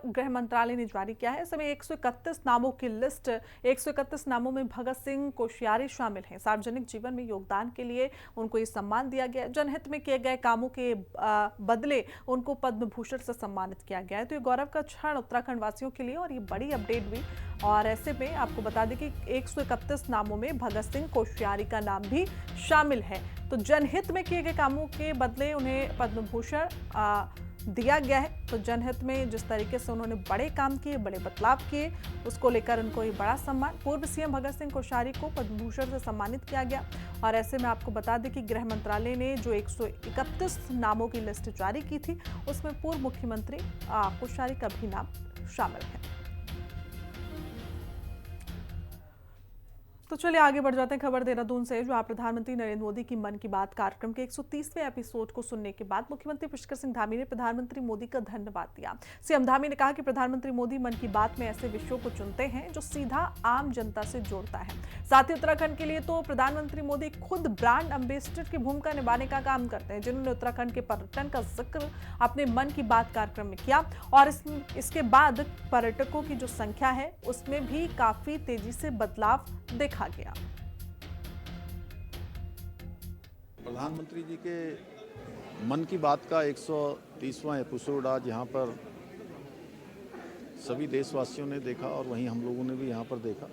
गृह मंत्रालय ने जारी किया है। इस समय 131 नामों की लिस्ट, 131 नामों में भगत सिंह कोश्यारी शामिल हैं। सार्वजनिक जीवन में योगदान के लिए उनको ये सम्मान दिया गया। जनहित में किए गए कामों के बदले उनको पद्म भूषण से सम्मानित किया गया है। तो ये गौरव का क्षण उत्तराखंड वासियों के लिए और ये बड़ी अपडेट भी। और ऐसे में आपको बता दें कि 131 नामों में भगत सिंह कोश्यारी का नाम भी शामिल है। तो जनहित में किए गए कामों के बदले उन्हें पद्म भूषण दिया गया है। तो जनहित में जिस तरीके से उन्होंने बड़े काम किए, बड़े बदलाव किए, उसको लेकर उनको ये बड़ा सम्मान। पूर्व सीएम भगत सिंह कोश्यारी को पद्म भूषण से सम्मानित किया गया। और ऐसे में आपको बता दें कि गृह मंत्रालय ने जो 131 नामों की लिस्ट जारी की थी, उसमें पूर्व मुख्यमंत्री कोश्यारी का भी नाम शामिल है। तो चलिए आगे बढ़ जाते हैं खबर देहरादून से, जहां प्रधानमंत्री नरेंद्र मोदी की मन की बात कार्यक्रम के 130वें एपिसोड को सुनने के बाद मुख्यमंत्री पुष्कर सिंह धामी ने प्रधानमंत्री मोदी का धन्यवाद दिया। सीएम धामी ने कहा कि प्रधानमंत्री मोदी मन की बात में ऐसे विषयों को चुनते हैं जो सीधा आम जनता से जोड़ता है। साथ ही उत्तराखंड के लिए तो प्रधानमंत्री मोदी खुद ब्रांड एम्बेसडर की भूमिका निभाने का काम करते हैं, जिन्होंने उत्तराखंड के पर्यटन का जिक्र अपने मन की बात कार्यक्रम में किया। और इसके बाद पर्यटकों की जो संख्या है उसमें भी काफी तेजी से बदलाव देखा गया। प्रधानमंत्री जी के मन की बात का 130वां एपिसोड आज यहाँ पर सभी देशवासियों ने देखा और वहीं हम लोगों ने भी यहाँ पर देखा।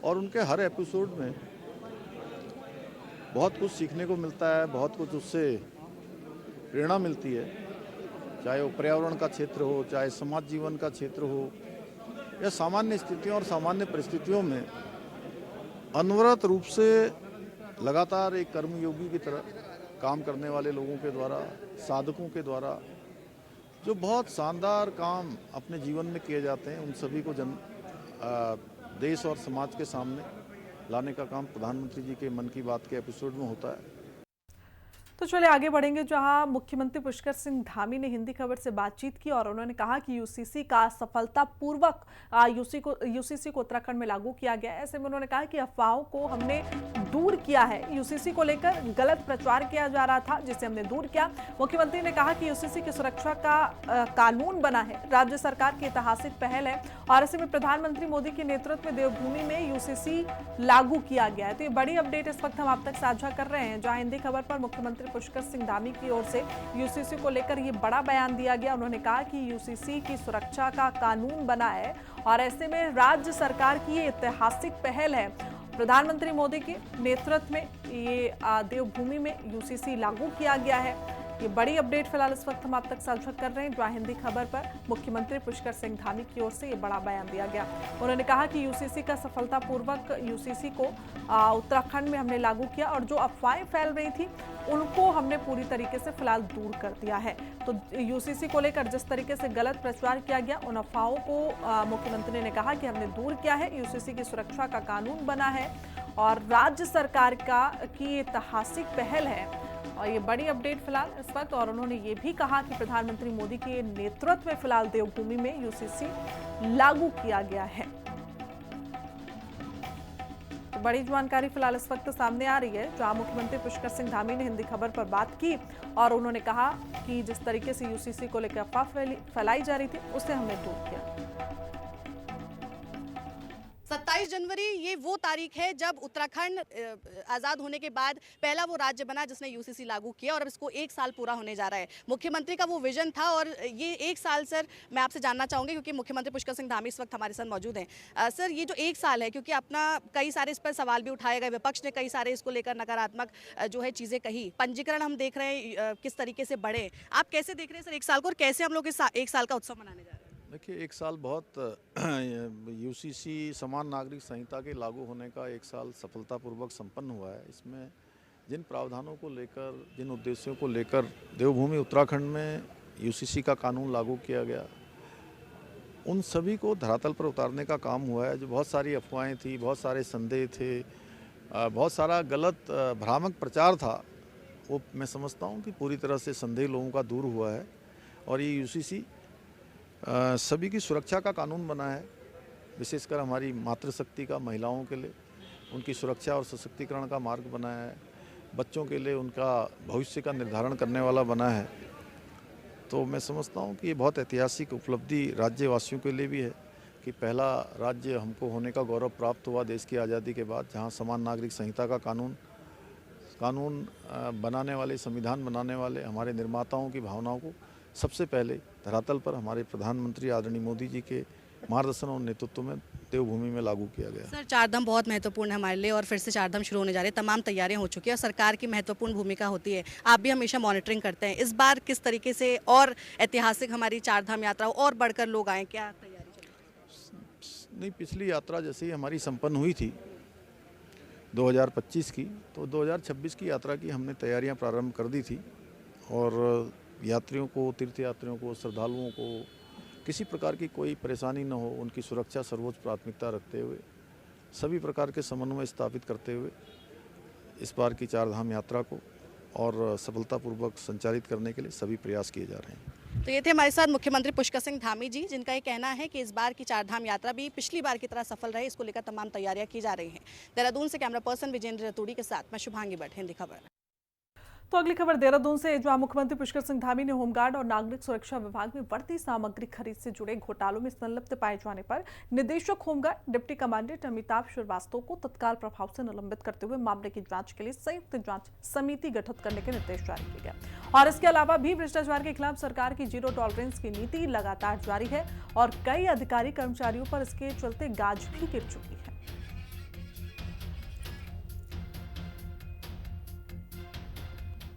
और उनके हर एपिसोड में बहुत कुछ सीखने को मिलता है, बहुत कुछ उससे प्रेरणा मिलती है। चाहे वो पर्यावरण का क्षेत्र हो, चाहे समाज जीवन का क्षेत्र हो, या सामान्य स्थितियों और सामान्य परिस्थितियों में अनवरत रूप से लगातार एक कर्मयोगी की तरह काम करने वाले लोगों के द्वारा, साधकों के द्वारा जो बहुत शानदार काम अपने जीवन में किए जाते हैं, उन सभी को देश और समाज के सामने लाने का काम प्रधानमंत्री जी के मन की बात के एपिसोड में होता है। तो चलिए आगे बढ़ेंगे, जहां मुख्यमंत्री पुष्कर सिंह धामी ने हिंदी खबर से बातचीत की और उन्होंने कहा कि यूसीसी का सफलतापूर्वक यूसीसी को उत्तराखंड में लागू किया गया है। ऐसे में उन्होंने कहा कि अफवाहों को हमने दूर किया है। यूसीसी को लेकर गलत प्रचार किया जा रहा था, जिसे हमने दूर किया। मुख्यमंत्री ने कहा कि यूसीसी की सुरक्षा का कानून बना है, राज्य सरकार की ऐतिहासिक पहल है। और ऐसे में प्रधानमंत्री मोदी के नेतृत्व में देवभूमि में यूसीसी लागू किया गया है। तो ये बड़ी अपडेट इस वक्त हम आप तक साझा कर रहे हैं, जहां हिंदी खबर पर मुख्यमंत्री पुष्कर सिंह धामी की ओर से यूसीसी को लेकर ये बड़ा बयान दिया गया। उन्होंने कहा कि यूसीसी की सुरक्षा का कानून बना है और ऐसे में राज्य सरकार की ये ऐतिहासिक पहल है। प्रधानमंत्री मोदी के नेतृत्व में ये देवभूमि में यूसीसी लागू किया गया है। ये बड़ी अपडेट फिलहाल इस वक्त हम आप तक साझा कर रहे हैं, जहां हिंदी खबर पर मुख्यमंत्री पुष्कर सिंह धामी की ओर से ये बड़ा बयान दिया गया। उन्होंने कहा कि यूसीसी का सफलतापूर्वक यूसीसी को उत्तराखंड में हमने लागू किया और जो अफवाहें फैल रही थी उनको हमने पूरी तरीके से फिलहाल दूर कर दिया है। तो यूसीसी को लेकर जिस तरीके से गलत प्रचार किया गया, उन अफवाहों को मुख्यमंत्री ने कहा कि हमने दूर किया है। यूसीसी की सुरक्षा का कानून बना है और राज्य सरकार की ऐतिहासिक पहल है। और ये बड़ी अपडेट फिलहाल इस वक्त। और उन्होंने ये भी कहा कि प्रधानमंत्री मोदी के नेतृत्व में फिलहाल देवभूमि में यूसीसी लागू किया गया है। तो बड़ी जानकारी फिलहाल इस वक्त सामने आ रही है, जहां मुख्यमंत्री पुष्कर सिंह धामी ने हिंदी खबर पर बात की और उन्होंने कहा कि जिस तरीके से यूसीसी को लेकर अफवाह फैलाई जा रही थी, उसे हमने दूर किया। 27 जनवरी ये वो तारीख है जब उत्तराखंड आज़ाद होने के बाद पहला वो राज्य बना जिसने यूसीसी लागू किया और अब इसको 1 साल पूरा होने जा रहा है। मुख्यमंत्री का वो विजन था और ये 1 साल सर मैं आपसे जानना चाहूँगी, क्योंकि मुख्यमंत्री पुष्कर सिंह धामी इस वक्त हमारे साथ मौजूद हैं। सर ये जो 1 साल है, क्योंकि अपना कई सारे इस पर सवाल भी उठाए गए, विपक्ष ने कई सारे इसको लेकर नकारात्मक जो है चीज़ें कही। पंजीकरण हम देख रहे हैं किस तरीके से बढ़े, आप कैसे देख रहे हैं सर 1 साल को और कैसे हम लोग इस 1 साल का उत्सव मनाने जा रहे हैं? देखिए, 1 साल बहुत यूसीसी समान नागरिक संहिता के लागू होने का 1 साल सफलतापूर्वक संपन्न हुआ है। इसमें जिन प्रावधानों को लेकर, जिन उद्देश्यों को लेकर देवभूमि उत्तराखंड में यूसीसी का कानून लागू किया गया, उन सभी को धरातल पर उतारने का काम हुआ है। जो बहुत सारी अफवाहें थी, बहुत सारे संदेह थे, बहुत सारा गलत भ्रामक प्रचार था, वो मैं समझता हूँ कि पूरी तरह से संदेह लोगों का दूर हुआ है। और ये यूसीसी सभी की सुरक्षा का कानून बना है, विशेषकर हमारी मातृशक्ति का, महिलाओं के लिए उनकी सुरक्षा और सशक्तिकरण का मार्ग बनाया है, बच्चों के लिए उनका भविष्य का निर्धारण करने वाला बना है। तो मैं समझता हूँ कि ये बहुत ऐतिहासिक उपलब्धि राज्यवासियों के लिए भी है कि पहला राज्य हमको होने का गौरव प्राप्त हुआ देश की आज़ादी के बाद, जहाँ समान नागरिक संहिता का कानून बनाने वाले, संविधान बनाने वाले हमारे निर्माताओं की भावनाओं को सबसे पहले धरातल पर हमारे प्रधानमंत्री आदरणीय मोदी जी के मार्गदर्शन और नेतृत्व में देवभूमि में लागू किया गया। सर, चारधाम बहुत महत्वपूर्ण है हमारे लिए और फिर से चारधाम शुरू होने जा रहे हैं। तमाम तैयारियां हो चुकी है और सरकार की महत्वपूर्ण भूमिका होती है। आप भी हमेशा मॉनिटरिंग करते हैं। इस बार किस तरीके से और ऐतिहासिक हमारी चारधाम यात्रा और बढ़कर लोग आए, क्या तैयारी चल रही है? नहीं, पिछली यात्रा जैसे ही हमारी संपन्न हुई थी 2025 की, तो 2026 की यात्रा की हमने तैयारियां प्रारंभ कर दी थी और यात्रियों को, तीर्थयात्रियों को, श्रद्धालुओं को किसी प्रकार की कोई परेशानी न हो, उनकी सुरक्षा सर्वोच्च प्राथमिकता रखते हुए सभी प्रकार के समन्वय स्थापित करते हुए इस बार की चारधाम यात्रा को और सफलतापूर्वक संचालित करने के लिए सभी प्रयास किए जा रहे हैं। तो ये थे हमारे साथ मुख्यमंत्री पुष्कर सिंह धामी जी, जिनका ये कहना है कि इस बार की चारधाम यात्रा भी पिछली बार की तरह सफल रहे, इसको लेकर तमाम तैयारियां की जा रही हैं। देहरादून से कैमरा पर्सन विजेंद्र रतूड़ी के साथ मैं शुभांगी भट्ट, हिंदी खबर। तो अगली खबर देहरादून से, जहां मुख्यमंत्री पुष्कर सिंह धामी ने होमगार्ड और नागरिक सुरक्षा विभाग में बढ़ती सामग्री खरीद से जुड़े घोटालों में संलिप्त पाए जाने पर निदेशक home guard deputy commandant Amitabh Srivastava को तत्काल प्रभाव से निलंबित करते हुए मामले की जांच के लिए संयुक्त जांच समिति गठित करने के निर्देश जारी किए गए। और इसके अलावा भी भ्रष्टाचार के खिलाफ सरकार की जीरो टॉलरेंस की नीति लगातार जारी है और कई अधिकारी कर्मचारियों पर इसके चलते गाज भी गिर चुकी है।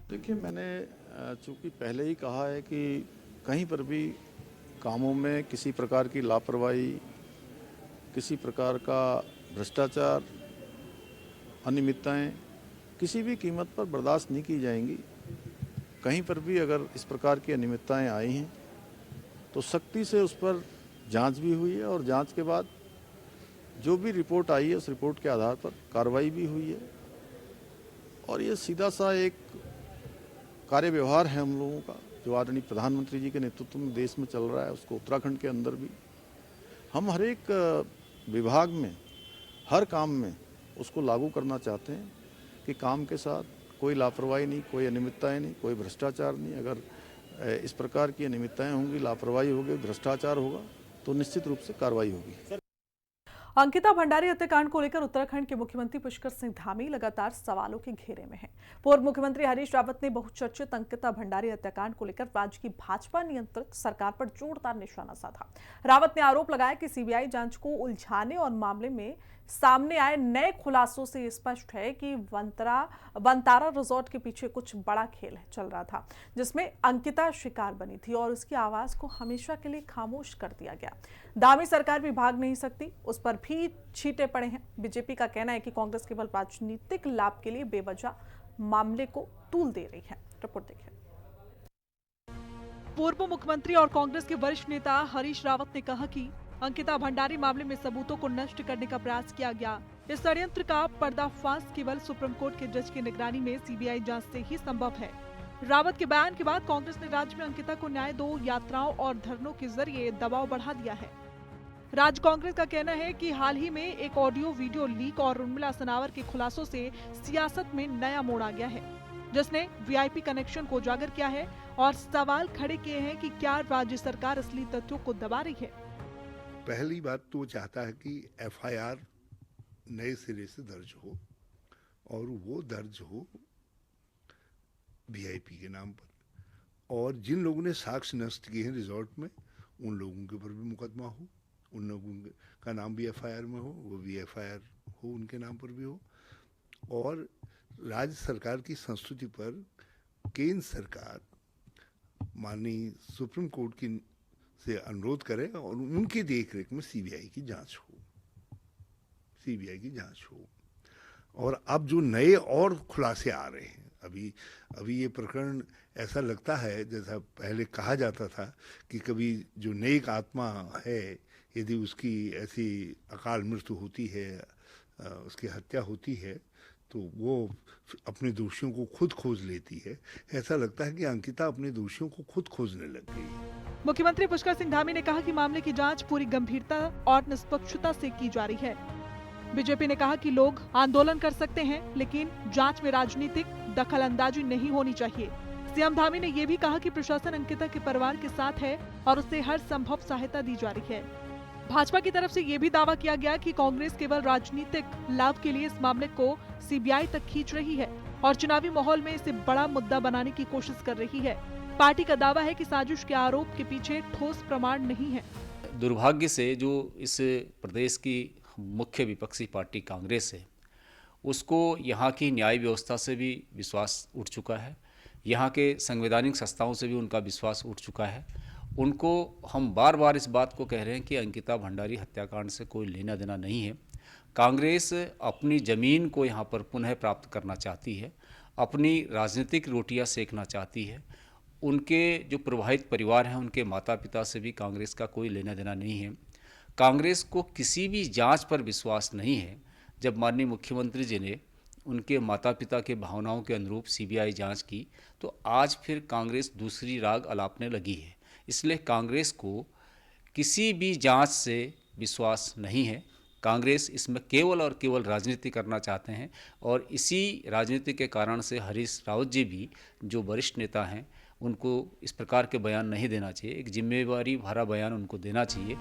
देखिए, मैंने चूंकि पहले ही कहा है कि कहीं पर भी कामों में किसी प्रकार की लापरवाही, किसी प्रकार का भ्रष्टाचार, अनियमितताएं किसी भी कीमत पर बर्दाश्त नहीं की जाएंगी। कहीं पर भी अगर इस प्रकार की अनियमितताएं आई हैं तो सख्ती से उस पर जांच भी हुई है और जांच के बाद जो भी रिपोर्ट आई है उस रिपोर्ट के आधार पर कार्रवाई भी हुई है। और ये सीधा सा एक कार्य व्यवहार है हम लोगों का, जो आदरणीय प्रधानमंत्री जी के नेतृत्व में देश में चल रहा है, उसको उत्तराखंड के अंदर भी हम हर एक विभाग में, हर काम में उसको लागू करना चाहते हैं कि काम के साथ कोई लापरवाही नहीं, कोई अनियमितताएं नहीं, कोई भ्रष्टाचार नहीं। अगर इस प्रकार की अनियमितताएं होंगी, लापरवाही होगी, भ्रष्टाचार होगा तो निश्चित रूप से कार्रवाई होगी। अंकिता भंडारी हत्याकांड को लेकर उत्तराखंड के मुख्यमंत्री पुष्कर सिंह धामी लगातार सवालों के घेरे में हैं। पूर्व मुख्यमंत्री हरीश रावत ने बहुचर्चित अंकिता भंडारी हत्याकांड को लेकर राज्य की भाजपा नियंत्रित सरकार पर जोरदार निशाना साधा। रावत ने आरोप लगाया कि सीबीआई जांच को उलझाने और मामले में सामने आए नए खुलासों से स्पष्ट है कि वनतारा रिजॉर्ट के पीछे कुछ बड़ा खेल चल रहा था, जिसमें अंकिता शिकार बनी थी और उसकी आवाज को हमेशा के लिए खामोश कर दिया गया। धामी सरकार भी भाग नहीं सकती, उस पर भी छींटे पड़े हैं। बीजेपी का कहना है कि कांग्रेस केवल राजनीतिक लाभ के लिए बेवजह मामले को तूल दे रही है। रिपोर्ट देखिए। पूर्व मुख्यमंत्री और कांग्रेस के वरिष्ठ नेता हरीश रावत ने कहा कि अंकिता भंडारी मामले में सबूतों को नष्ट करने का प्रयास किया गया। इस षड्यंत्र का पर्दाफाश केवल सुप्रीम कोर्ट के जज की निगरानी में सीबीआई जांच से ही संभव है। रावत के बयान के बाद कांग्रेस ने राज्य में अंकिता को न्याय दो यात्राओं और धरनों के जरिए दबाव बढ़ा दिया है। राज्य कांग्रेस का कहना है कि हाल ही में एक ऑडियो वीडियो लीक और उर्मिला सनावर के खुलासों से सियासत में नया मोड़ आ गया है, जिसने वीआईपी कनेक्शन को उजागर किया है और सवाल खड़े किए हैं कि क्या राज्य सरकार असली तथ्यों को दबा रही है। पहली बात तो चाहता है कि एफआईआर नए सिरे से दर्ज हो और वो दर्ज हो वीआईपी के नाम पर, और जिन लोगों ने साक्ष्य नष्ट किए हैं रिजॉर्ट में उन लोगों के ऊपर भी मुकदमा हो, उन लोगों का नाम भी एफआईआर में हो, वो भी एफआईआर हो, उनके नाम पर भी हो। और राज्य सरकार की संस्तुति पर केंद्र सरकार माननीय सुप्रीम कोर्ट की से अनुरोध करे और उनकी देखरेख में सीबीआई की जांच हो, सीबीआई की जांच हो। और अब जो नए और खुलासे आ रहे हैं, अभी ये प्रकरण ऐसा लगता है जैसा पहले कहा जाता था कि कभी जो नेक आत्मा है यदि उसकी ऐसी अकाल मृत्यु होती है, उसकी हत्या होती है तो वो अपने दोषियों को खुद खोज लेती है। ऐसा लगता है कि अंकिता अपने दोषियों को खुद खोजने लग गई है। मुख्यमंत्री पुष्कर सिंह धामी ने कहा कि मामले की जांच पूरी गंभीरता और निष्पक्षता से की जा रही है। बीजेपी ने कहा कि लोग आंदोलन कर सकते हैं, लेकिन जांच में राजनीतिक दखलंदाजी नहीं होनी चाहिए। सीएम धामी ने ये भी कहा कि प्रशासन अंकिता के परिवार के साथ है और उसे हर संभव सहायता दी जा रही है। भाजपा की तरफ से ये भी दावा किया गया कि कांग्रेस केवल राजनीतिक लाभ के लिए इस मामले को सीबीआई तक खींच रही है और चुनावी माहौल में इसे बड़ा मुद्दा बनाने की कोशिश कर रही है। पार्टी का दावा है कि साजिश के आरोप के पीछे ठोस प्रमाण नहीं है। दुर्भाग्य से जो इस प्रदेश की मुख्य विपक्षी पार्टी कांग्रेस है, उसको यहाँ की न्याय व्यवस्था से भी विश्वास उठ चुका है, यहाँ के संवैधानिक संस्थाओं से भी उनका विश्वास उठ चुका है। उनको हम बार बार इस बात को कह रहे हैं कि अंकिता भंडारी हत्याकांड से कोई लेना देना नहीं है। कांग्रेस अपनी ज़मीन को यहाँ पर पुनः प्राप्त करना चाहती है, अपनी राजनीतिक रोटियाँ सेकना चाहती है। उनके जो प्रभावित परिवार हैं, उनके माता पिता से भी कांग्रेस का कोई लेना देना नहीं है। कांग्रेस को किसी भी जांच पर विश्वास नहीं है। जब माननीय मुख्यमंत्री जी ने उनके माता पिता के भावनाओं के अनुरूप सीबीआई जांच की, तो आज फिर कांग्रेस दूसरी राग अलापने लगी है। इसलिए कांग्रेस को किसी भी जांच से विश्वास नहीं है। कांग्रेस इसमें केवल और केवल राजनीति करना चाहते हैं और इसी राजनीति के कारण से हरीश रावत जी भी, जो वरिष्ठ नेता हैं, उनको इस प्रकार के बयान नहीं देना चाहिए। एक जिम्मेवारी भरा बयान उनको देना चाहिए।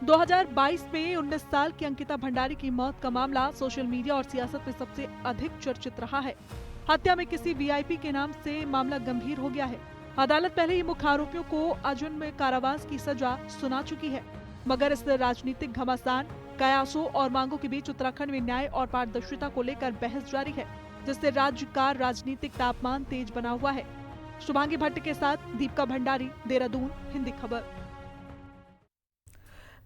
2022 में 19 साल की अंकिता भंडारी की मौत का मामला सोशल मीडिया और सियासत में सबसे अधिक चर्चित रहा है। हत्या में किसी वीआईपी के नाम से मामला गंभीर हो गया है। अदालत पहले ही मुख्य आरोपियों को आजीवन में कारावास की सजा सुना चुकी है, मगर इस राजनीतिक घमासान, कयासों और मांगों के बीच उत्तराखंड में न्याय और पारदर्शिता को लेकर बहस जारी है, जिससे राज्य का राजनीतिक तापमान तेज बना हुआ है। शुभांगी भट्ट के साथ दीपिका भंडारी, देहरादून, हिंदी खबर।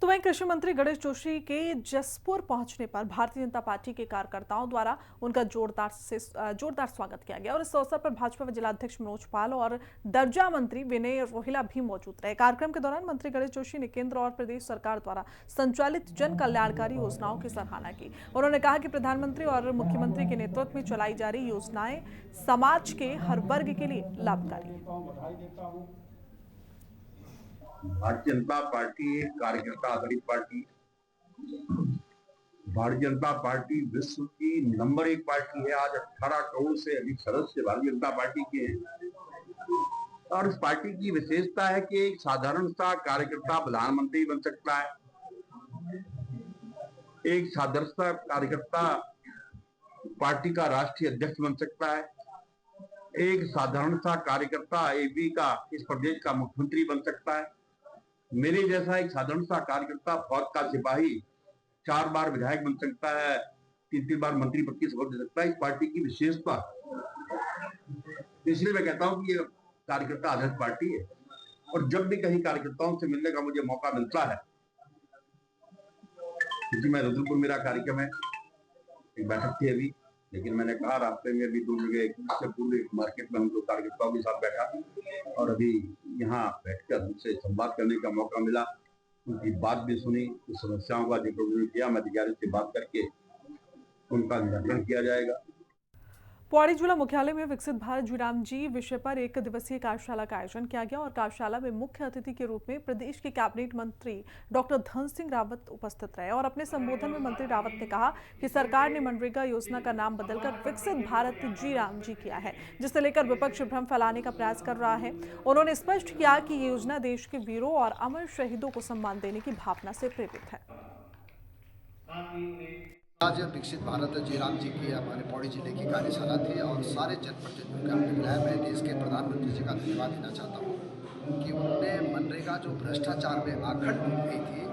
तो वहीं कृषि मंत्री गणेश जोशी के जसपुर पहुंचने पर भारतीय जनता पार्टी के कार्यकर्ताओं द्वारा उनका जोरदार स्वागत किया गया और इस अवसर पर भाजपा जिलाध्यक्ष मनोज पाल और दर्जा मंत्री विनय रोहिला भी मौजूद रहे। कार्यक्रम के दौरान मंत्री गणेश जोशी ने केंद्र और प्रदेश सरकार द्वारा संचालित जन कल्याणकारी योजनाओं की सराहना की। उन्होंने कहा कि प्रधानमंत्री और मुख्यमंत्री के नेतृत्व में चलाई जा रही योजनाएं समाज के हर वर्ग के लिए लाभकारी है। भारतीय जनता पार्टी एक कार्यकर्ता आधारित पार्टी है। भारतीय जनता पार्टी विश्व की नंबर 1 पार्टी है। आज 18 करोड़ से अधिक सदस्य भारतीय जनता पार्टी के हैं और इस पार्टी की विशेषता है कि एक साधारण सा कार्यकर्ता प्रधानमंत्री बन सकता है, एक साधारण सा कार्यकर्ता पार्टी का राष्ट्रीय अध्यक्ष बन सकता है, एक साधारण सा कार्यकर्ता एबी का इस प्रदेश का मुख्यमंत्री बन सकता है। मेरे जैसा एक साधारण सा कार्यकर्ता फौज का सिपाही 4 बार विधायक बन सकता है, 3 बार मंत्री पद की शपथ ले सकता है। इस पार्टी की विशेषता, इसलिए मैं कहता हूं कि ये कार्यकर्ता आधारित पार्टी है और जब भी कहीं कार्यकर्ताओं से मिलने का मुझे मौका मिलता है, क्योंकि मैं रुद्रपुर मेरा कार्यक्रम है, एक बैठक थी अभी, लेकिन मैंने कहा रास्ते में अभी 2 जगह, इससे पूर्व मार्केट में हम लोग कार्यकर्ताओं के साथ बैठा और अभी यहाँ बैठकर उनसे संवाद करने का मौका मिला। उनकी बात भी सुनी, उस समस्याओं का जिक्र किया। मैं अधिकारी से बात करके उनका निराकरण किया जाएगा। पौड़ी जिला मुख्यालय में विकसित भारत जीराम जी विषय पर 1 दिवसीय कार्यशाला का आयोजन किया गया और कार्यशाला में मुख्य अतिथि के रूप में प्रदेश के कैबिनेट मंत्री डॉक्टर धन सिंह रावत उपस्थित रहे और अपने संबोधन में मंत्री रावत ने कहा कि सरकार ने मनरेगा योजना का नाम बदलकर विकसित भारत जीराम जी किया है, जिसे लेकर विपक्ष भ्रम फैलाने का प्रयास कर रहा है। उन्होंने स्पष्ट किया कि ये योजना देश के वीरों और अमर शहीदों को सम्मान देने की भावना से प्रेरित है। आज विकसित भारत जीराम जी की हमारे पौड़ी जिले की कार्यशाला थी और सारे जनप्रतिनिधियों का हमने बुलाया। मैं देश के प्रधानमंत्री जी का धन्यवाद देना चाहता हूँ कि उन्होंने मनरेगा जो भ्रष्टाचार में आखड़ डूब गई थी,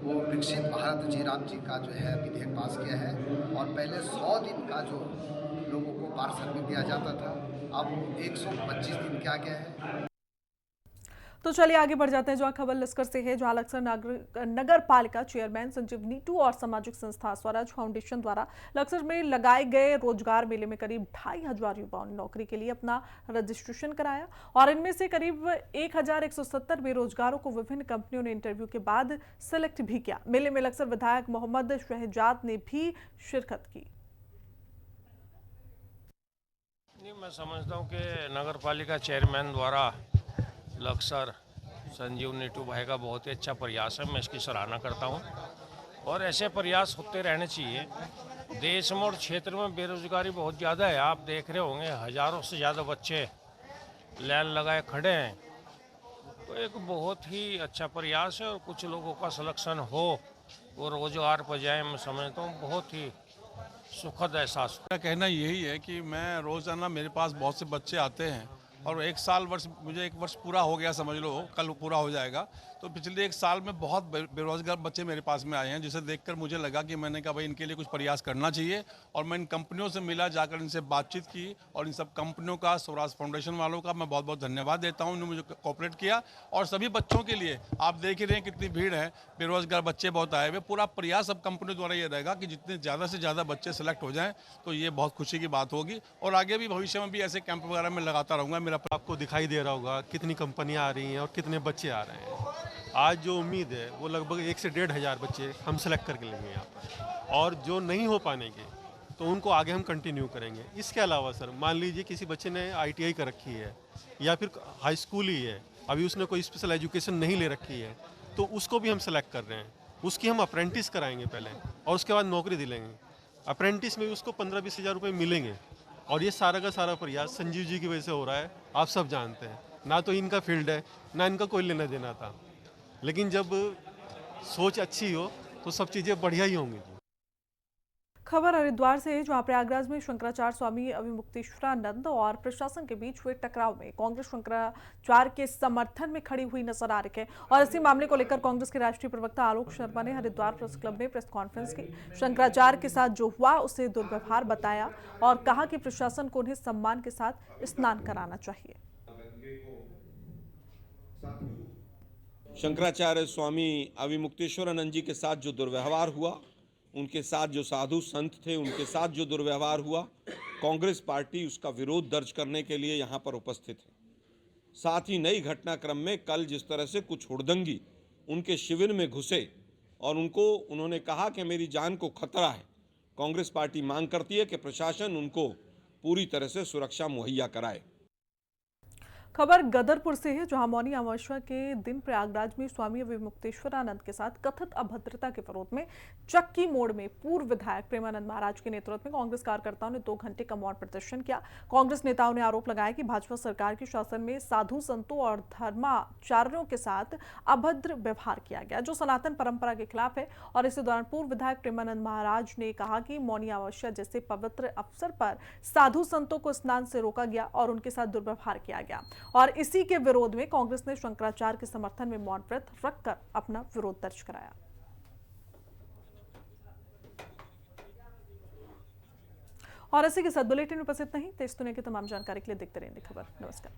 वो विकसित भारत जीराम जी का जो है विधेयक पास किया है और पहले 100 दिन का जो लोगों को पारिश्रमिक दिया जाता था, अब 125 दिन किया गया है। तो चलिए आगे बढ़ जाते हैं। जो खबर लश्कर से है, जहां लक्सर नगर पालिका चेयरमैन संजीव नीटू और सामाजिक संस्था स्वराज फाउंडेशन द्वारा लक्सर में लगाए गए रोजगार मेले में करीब 2500 युवाओं ने नौकरी के लिए अपना रजिस्ट्रेशन कराया और इनमें से करीब 1170 बेरोजगारों को विभिन्न कंपनियों ने इंटरव्यू के बाद सिलेक्ट भी किया। मेले में लक्सर विधायक मोहम्मद शहजाद ने भी शिरकत की। मैं समझता हूँ कि नगर पालिका चेयरमैन द्वारा लक्सर संजीव नीटू भाई का बहुत ही अच्छा प्रयास है, मैं इसकी सराहना करता हूँ और ऐसे प्रयास होते रहने चाहिए। देश में और क्षेत्र में बेरोजगारी बहुत ज़्यादा है, आप देख रहे होंगे हज़ारों से ज़्यादा बच्चे लाइन लगाए खड़े हैं। तो एक बहुत ही अच्छा प्रयास है और कुछ लोगों का सिलेक्शन हो और रोजगार पर जाए, मैं समझता हूँ बहुत ही सुखद एहसास। मेरा कहना यही है कि मैं रोज़ाना मेरे पास बहुत से बच्चे आते हैं और मुझे एक वर्ष पूरा हो गया, समझ लो कल पूरा हो जाएगा। तो पिछले एक साल में बहुत बेरोजगार बच्चे मेरे पास में आए हैं, जिसे देखकर मुझे लगा कि मैंने कहा भाई इनके लिए कुछ प्रयास करना चाहिए। और मैं इन कंपनियों से मिला, जाकर इनसे बातचीत की और इन सब कंपनियों का, स्वराज फाउंडेशन वालों का मैं बहुत बहुत धन्यवाद देता हूँ। इन्होंने मुझे कोऑपरेट किया और सभी बच्चों के लिए आप देख ही रहे हैं कितनी भीड़ है, बेरोजगार बच्चे बहुत आए हुए। पूरा प्रयास अब कंपनियों द्वारा ये रहेगा कि जितने ज़्यादा से ज़्यादा बच्चे सेलेक्ट हो जाएँ तो ये बहुत खुशी की बात होगी। और आगे भी भविष्य में भी ऐसे कैंप वगैरह में लगाता रहूँगा। मेरा आपको दिखाई दे रहा होगा कितनी कंपनियां आ रही हैं और कितने बच्चे आ रहे हैं। आज जो उम्मीद है वो लगभग 1 से 1,500 बच्चे हम सेलेक्ट करके लेंगे यहाँ पर, और जो नहीं हो पाएंगे तो उनको आगे हम कंटिन्यू करेंगे। इसके अलावा सर, मान लीजिए किसी बच्चे ने ITI कर रखी है या फिर हाई स्कूल ही है, अभी उसने कोई स्पेशल एजुकेशन नहीं ले रखी है, तो उसको भी हम सेलेक्ट कर रहे हैं। उसकी हम अप्रेंटिस कराएंगे पहले और उसके बाद नौकरी दिलाएंगे। अप्रेंटिस में भी उसको 15-20 हज़ार रुपये मिलेंगे। और ये सारा का सारा प्रयास संजीव जी की वजह से हो रहा है। आप सब जानते हैं, ना तो इनका फील्ड है, ना इनका कोई लेना देना था, लेकिन जब सोच अच्छी हो तो सब चीज़ें बढ़िया ही होंगी। खबर हरिद्वार से है, जहां प्रयागराज में शंकराचार्य स्वामी अविमुक्तेश्वरानंद और प्रशासन के बीच हुए टकराव में कांग्रेस शंकराचार्य के समर्थन में खड़ी हुई नजर आ रही है। और इसी मामले को लेकर कांग्रेस के राष्ट्रीय प्रवक्ता आलोक शर्मा ने हरिद्वार प्रेस क्लब में प्रेस कॉन्फ्रेंस की। शंकराचार्य के साथ जो हुआ उसे दुर्व्यवहार बताया और कहा कि प्रशासन को उन्हें सम्मान के साथ स्नान कराना चाहिए। शंकराचार्य स्वामी अविमुक्तेश्वरानंद जी के साथ जो दुर्व्यवहार हुआ, उनके साथ जो साधु संत थे उनके साथ जो दुर्व्यवहार हुआ, कांग्रेस पार्टी उसका विरोध दर्ज करने के लिए यहाँ पर उपस्थित है। साथ ही नई घटनाक्रम में कल जिस तरह से कुछ हुड़दंगी उनके शिविर में घुसे और उन्होंने कहा कि मेरी जान को खतरा है, कांग्रेस पार्टी मांग करती है कि प्रशासन उनको पूरी तरह से सुरक्षा मुहैया कराए। खबर गदरपुर से है, जहां मौनी अमावस्या के दिन प्रयागराज में स्वामी अविमुक्तेश्वरानंद के साथ कथित अभद्रता के विरोध में चक्की मोड़ में पूर्व विधायक प्रेमानंद महाराज के नेतृत्व में कांग्रेस कार्यकर्ताओं ने 2 घंटे का मौन प्रदर्शन किया। कांग्रेस नेताओं ने आरोप लगाया कि भाजपा सरकार के शासन में साधु संतों और धर्माचार्यों के साथ अभद्र व्यवहार किया गया, जो सनातन परंपरा के खिलाफ है। और इसी दौरान पूर्व विधायक प्रेमानंद महाराज ने कहा कि मौनी अमावस्या जैसे पवित्र अवसर पर साधु संतों को स्नान से रोका गया और उनके साथ दुर्व्यवहार किया गया। और इसी के विरोध में कांग्रेस ने शंकराचार्य के समर्थन में मौन व्रत रखकर अपना विरोध दर्ज कराया। और इसी के साथ बुलेटिन में बस इतना ही। देश दुनिया की तमाम जानकारी के लिए देखते रहेंगे खबर। नमस्कार।